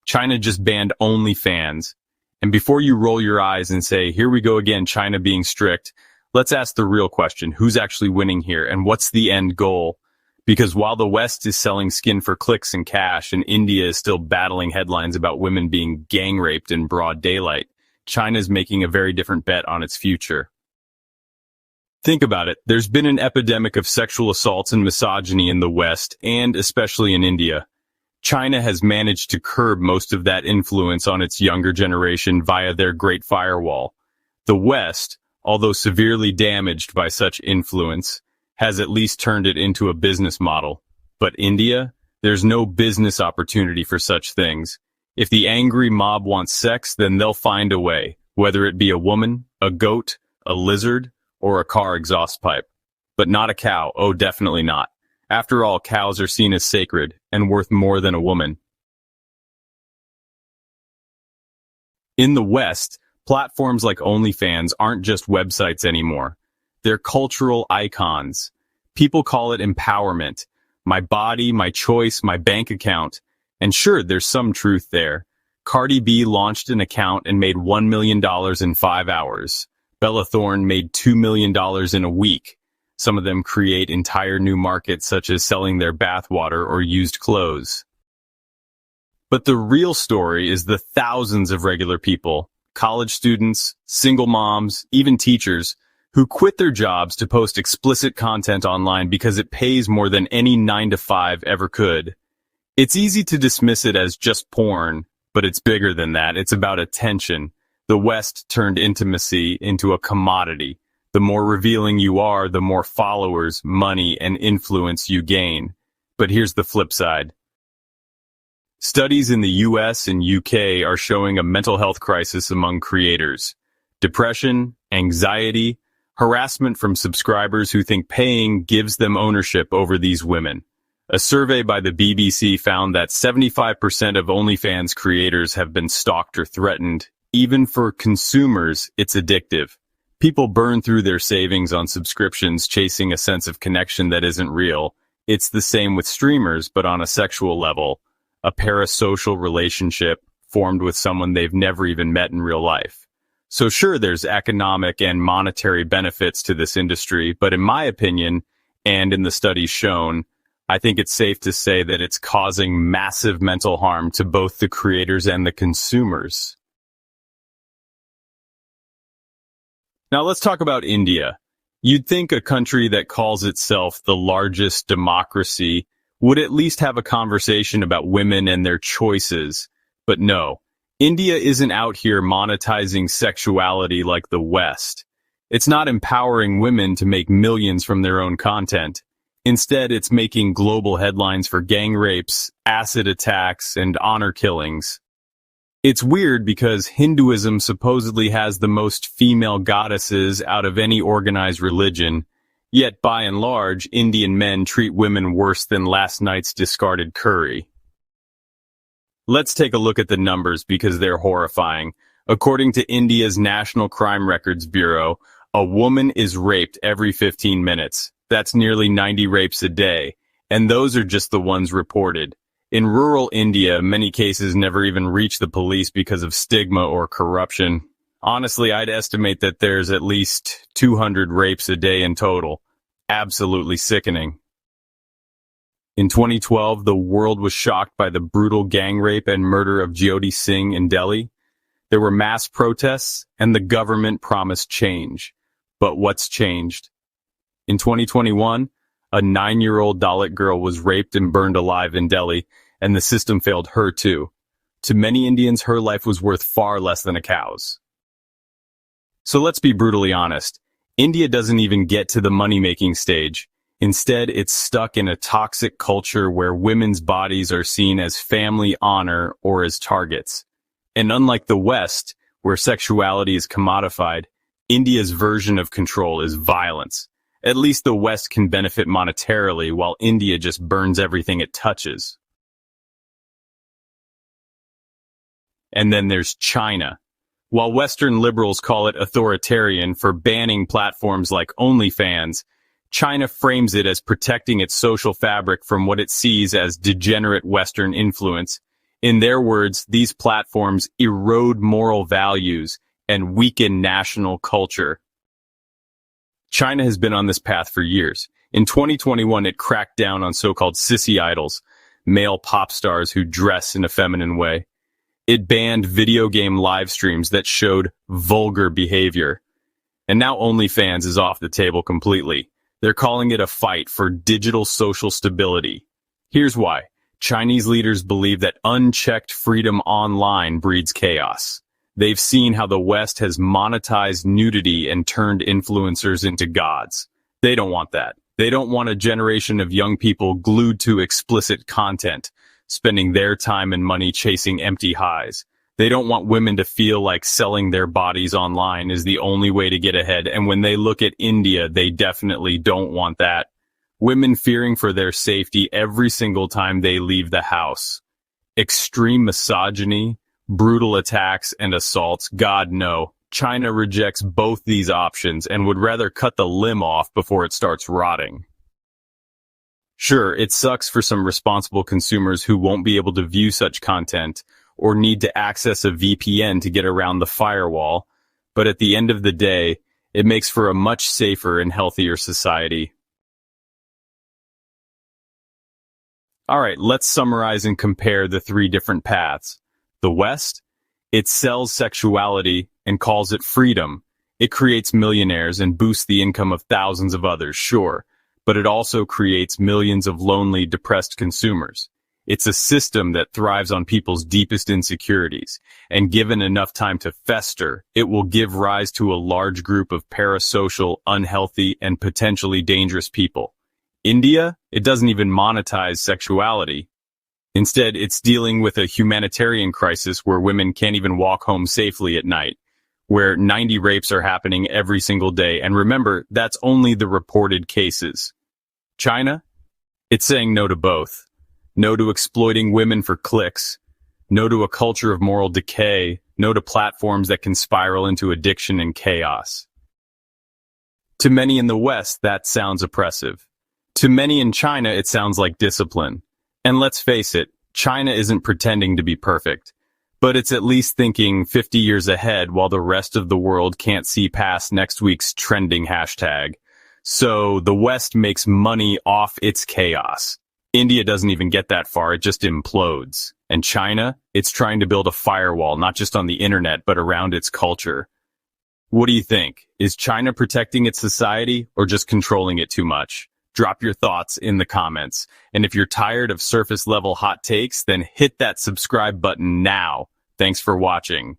China just banned OnlyFans. And before you roll your eyes and say, here we go again, China being strict, let's ask the real question. Who's actually winning here, and what's the end goal? Because while the West is selling skin for clicks and cash, and India is still battling headlines about women being gang raped in broad daylight, China's making a very different bet on its future. Think about it. There's been an epidemic of sexual assaults and misogyny in the West, and especially in India. China has managed to curb most of that influence on its younger generation via their Great Firewall. The West, although severely damaged by such influence, has at least turned it into a business model. But India, there's no business opportunity for such things. If the angry mob wants sex, then they'll find a way, whether it be a woman, a goat, a lizard, or a car exhaust pipe. But not a cow. Oh, definitely not. After all, cows are seen as sacred and worth more than a woman. In the West, platforms like OnlyFans aren't just websites anymore. They're cultural icons. People call it empowerment. My body, my choice, my bank account. And sure, there's some truth there. Cardi B launched an account and made $1 million in 5 hours. Bella Thorne made $2 million in a week. Some of them create entire new markets, such as selling their bathwater or used clothes. But the real story is the thousands of regular people, college students, single moms, even teachers, who quit their jobs to post explicit content online because it pays more than any 9-to-5 ever could. It's easy to dismiss it as just porn, but it's bigger than that. It's about attention. The West turned intimacy into a commodity. The more revealing you are, the more followers, money, and influence you gain. But here's the flip side. Studies in the US and UK are showing a mental health crisis among creators. Depression, anxiety, harassment from subscribers who think paying gives them ownership over these women. A survey by the BBC found that 75% of OnlyFans creators have been stalked or threatened. Even for consumers, it's addictive. People burn through their savings on subscriptions chasing a sense of connection that isn't real. It's the same with streamers, but on a sexual level. A parasocial relationship formed with someone they've never even met in real life. So sure, there's economic and monetary benefits to this industry, but in my opinion, and in the studies shown, I think it's safe to say that it's causing massive mental harm to both the creators and the consumers. Now let's talk about India. You'd think a country that calls itself the largest democracy would at least have a conversation about women and their choices. But no, India isn't out here monetizing sexuality like the West. It's not empowering women to make millions from their own content. Instead, it's making global headlines for gang rapes, acid attacks, and honor killings. It's weird because Hinduism supposedly has the most female goddesses out of any organized religion, yet by and large, Indian men treat women worse than last night's discarded curry. Let's take a look at the numbers because they're horrifying. According to India's National Crime Records Bureau, a woman is raped every 15 minutes. That's nearly 90 rapes a day, and those are just the ones reported. In rural India, many cases never even reach the police because of stigma or corruption. Honestly, I'd estimate that there's at least 200 rapes a day in total. Absolutely sickening. In 2012, the world was shocked by the brutal gang rape and murder of Jyoti Singh in Delhi. There were mass protests, and the government promised change. But what's changed? In 2021, a 9-year-old Dalit girl was raped and burned alive in Delhi, and the system failed her too. To many Indians, her life was worth far less than a cow's. So let's be brutally honest. India doesn't even get to the money-making stage. Instead, it's stuck in a toxic culture where women's bodies are seen as family honor or as targets. And unlike the West, where sexuality is commodified, India's version of control is violence. At least the West can benefit monetarily, while India just burns everything it touches. And then there's China. While Western liberals call it authoritarian for banning platforms like OnlyFans, China frames it as protecting its social fabric from what it sees as degenerate Western influence. In their words, these platforms erode moral values and weaken national culture. China has been on this path for years. In 2021, it cracked down on so-called sissy idols, male pop stars who dress in a feminine way. It banned video game live streams that showed vulgar behavior. And now OnlyFans is off the table completely. They're calling it a fight for digital social stability. Here's why. Chinese leaders believe that unchecked freedom online breeds chaos. They've seen how the West has monetized nudity and turned influencers into gods. They don't want that. They don't want a generation of young people glued to explicit content, spending their time and money chasing empty highs. They don't want women to feel like selling their bodies online is the only way to get ahead, and when they look at India, they definitely don't want that. Women fearing for their safety every single time they leave the house. Extreme misogyny, brutal attacks, and assaults, God no. China rejects both these options and would rather cut the limb off before it starts rotting. Sure, it sucks for some responsible consumers who won't be able to view such content or need to access a VPN to get around the firewall, but at the end of the day, it makes for a much safer and healthier society. Alright, let's summarize and compare the three different paths. The West, it sells sexuality and calls it freedom. It creates millionaires and boosts the income of thousands of others, sure, but it also creates millions of lonely, depressed consumers. It's a system that thrives on people's deepest insecurities, and given enough time to fester, it will give rise to a large group of parasocial, unhealthy, and potentially dangerous people. India, it doesn't even monetize sexuality. Instead, it's dealing with a humanitarian crisis where women can't even walk home safely at night, where 90 rapes are happening every single day, and remember, that's only the reported cases. China, it's saying no to both. No to exploiting women for clicks. No to a culture of moral decay. No to platforms that can spiral into addiction and chaos. To many in the West, that sounds oppressive. To many in China, it sounds like discipline. And let's face it, China isn't pretending to be perfect. But it's at least thinking 50 years ahead while the rest of the world can't see past next week's trending hashtag. So the West makes money off its chaos. India doesn't even get that far, it just implodes. And China, it's trying to build a firewall, not just on the internet, but around its culture. What do you think? Is China protecting its society or just controlling it too much? Drop your thoughts in the comments. And if you're tired of surface level hot takes, then hit that subscribe button now. Thanks for watching.